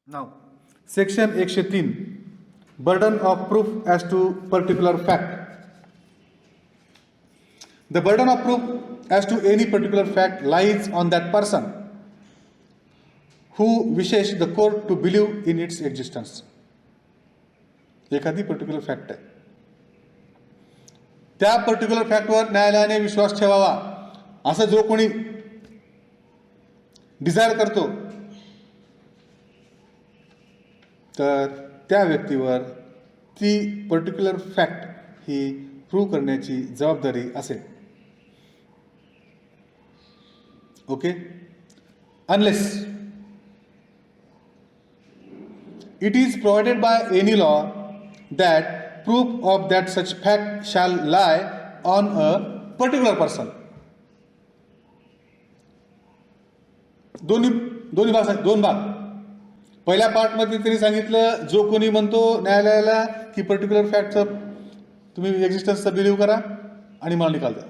Now, section 103, burden of proof as to particular fact. The burden of proof as to any particular fact lies on that person who wishes the court to believe in its existence. एखादी particular fact आहे, त्या particular फॅक्टवर न्यायालयाने विश्वास ठेवावा असं जो कोणी Dzire करतो तर त्या व्यक्तीवर ती पर्टिक्युलर फॅक्ट ही प्रूव्ह करण्याची जबाबदारी असेल. Okay. Unless it is provided by any law that proof of that such fact shall lie on a particular person. दोन भाग. पहिल्या पार्टमध्ये त्यांनी सांगितलं जो कोणी म्हणतो न्यायालयाला की पर्टिक्युलर फॅक्टचं तुम्ही एक्झिस्टन्सचा बिलीव्ह करा आणि मला निकाल द्या,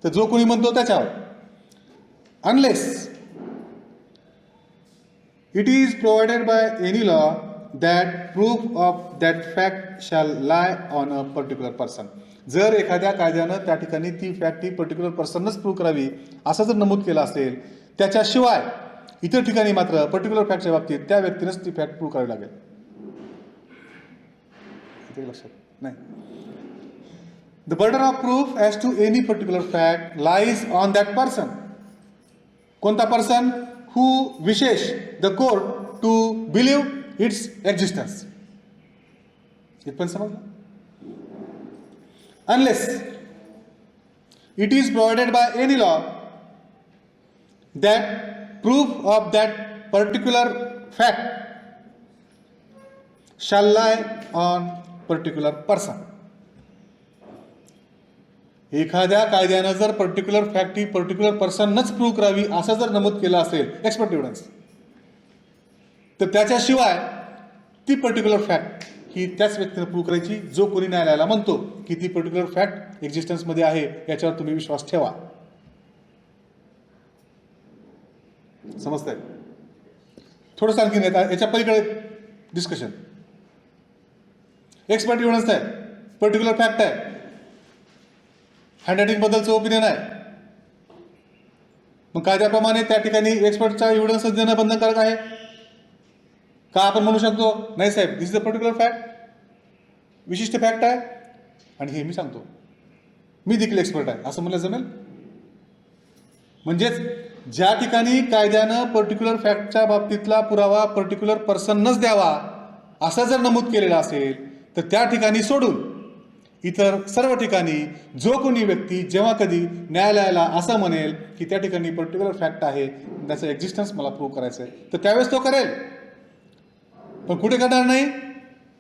तर जो कोणी म्हणतो त्याच्यावर. Unless it is provided by any law that proof of that fact shall lie on a particular person. जर एखाद्या कायद्यानं त्या ठिकाणी ती फॅक्ट ही पर्टिक्युलर पर्सनच प्रूव्ह करावी असं जर नमूद केलं असेल, त्याच्याशिवाय इतर ठिकाणी मात्र पर्टिक्युलर फॅक्टच्या बाबतीत त्या व्यक्तीनंच ती फॅक्ट प्रूव्ह करावी लागेल. लक्षात नाही. The burden of proof as to any particular fact lies on that person. कोणता person? who wishes the court to believe its existence. इथपर्यंत समजलं? Unless it is provided by any law that proof of that particular fact shall lie on particular person. एखाद्या कायद्यानं जर particular fact ही particular पर्सनच prove करावी असं जर नमूद केलं असेल एक्सपर्ट एव्हिडन्स, तर त्याच्याशिवाय ती पर्टिक्युलर फॅक्ट ही त्याच व्यक्तीनं प्रूव्ह करायची जो कोणी न्यायालयाला म्हणतो की ती पर्टिक्युलर फॅक्ट एक्झिस्टन्समध्ये आहे, याच्यावर तुम्ही विश्वास ठेवा. समजतंय? थोडंसं आणखी याच्या पलीकडे डिस्कशन. एक्सपर्ट एव्हिडन्स आहे, पर्टिक्युलर फॅक्ट आहे, हँडरायटिंग बद्दलचं ओपिनियन आहे, मग कायद्याप्रमाणे त्या ठिकाणी एक्सपर्टचा एव्हिडन्स देणं बंधनकारक आहे का? आपण म्हणू शकतो नाही साहेब, दिस इज अ पर्टिक्युलर फॅक्ट, विशिष्ट फॅक्ट आहे आणि हे मी सांगतो, मी देखील एक्सपर्ट आहे असं म्हणलं जमेल? म्हणजेच ज्या ठिकाणी कायद्यानं पर्टिक्युलर फॅक्टच्या बाबतीतला पुरावा पर्टिक्युलर पर्सनच द्यावा असं जर नमूद केलेलं असेल, तर त्या ठिकाणी सोडून इतर सर्व ठिकाणी जो कोणी व्यक्ती जेव्हा कधी न्यायालयाला असं म्हणेल की त्या ठिकाणी पर्टिक्युलर फॅक्ट आहे, त्याचं एक्झिस्टन्स मला प्रूव्ह करायचं आहे, तर त्यावेळेस तो करेल. पण कुठे करणार नाही?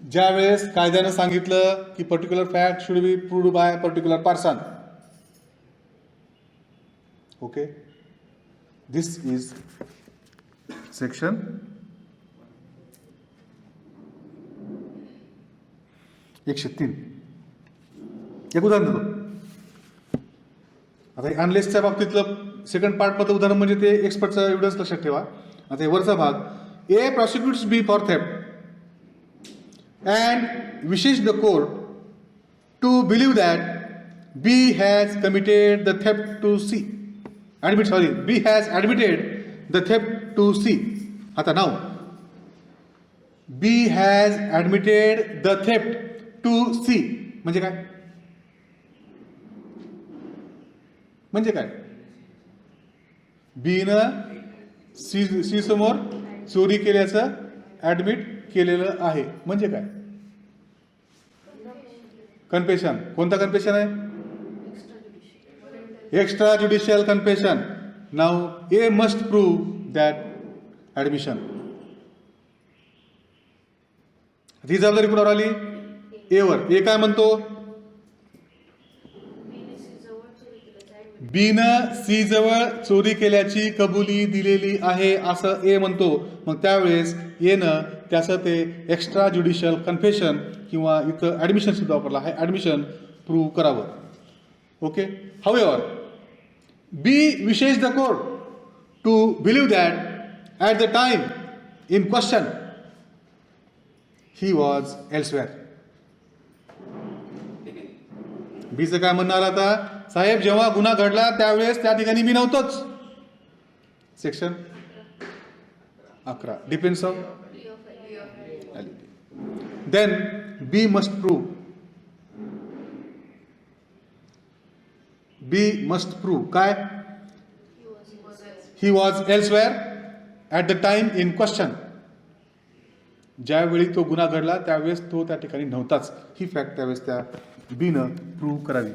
ज्यावेळेस कायद्यानं सांगितलं की particular fact should be proved bye particular person. Okay. This is section 103. एक उदाहरण देतो. आता अनलेसच्या बाबतीतलं सेकंड पार्टमध्ये उदाहरण म्हणजे ते एक्सपर्टचा एव्हिडन्स लक्षात ठेवा. आता हे वरचा भाग. A prosecutes B for theft and wishes the court to believe that B has committed the theft to C. B has admitted the theft to C. आता नाव B has admitted the theft to C म्हणजे काय? म्हणजे काय? बीनं C समोर चोरी केल्याचं admit केलेलं आहे म्हणजे काय? कन्फेशन. कोणता कन्फेशन आहे? Extra judicial confession. Now A must prove that admission. ही जबाबदारी कुणावर आली? एवर. ए काय म्हणतो? बीनं सी जवळ चोरी केल्याची कबुली दिलेली आहे असं ए म्हणतो. मग त्यावेळेस एनं त्याचं ते एक्स्ट्रा ज्युडिशियल कन्फेशन किंवा इथं ॲडमिशन सुद्धा वापरला आहे, ॲडमिशन प्रूव्ह करावं. Okay. However B wishes the court to believe that at the time in question he was elsewhere. बीचं काय म्हणणार आता, साहेब जेव्हा गुन्हा घडला त्यावेळेस त्या ठिकाणी मी नव्हतोच. Section 11 depends of then B must prove. B must prove काय, he was elsewhere at the time in question. ज्यावेळी तो गुन्हा घडला त्यावेळेस तो त्या ठिकाणी नव्हताच. ही फॅक्ट त्यावेळेस त्या बीनं प्रूव्ह करावी.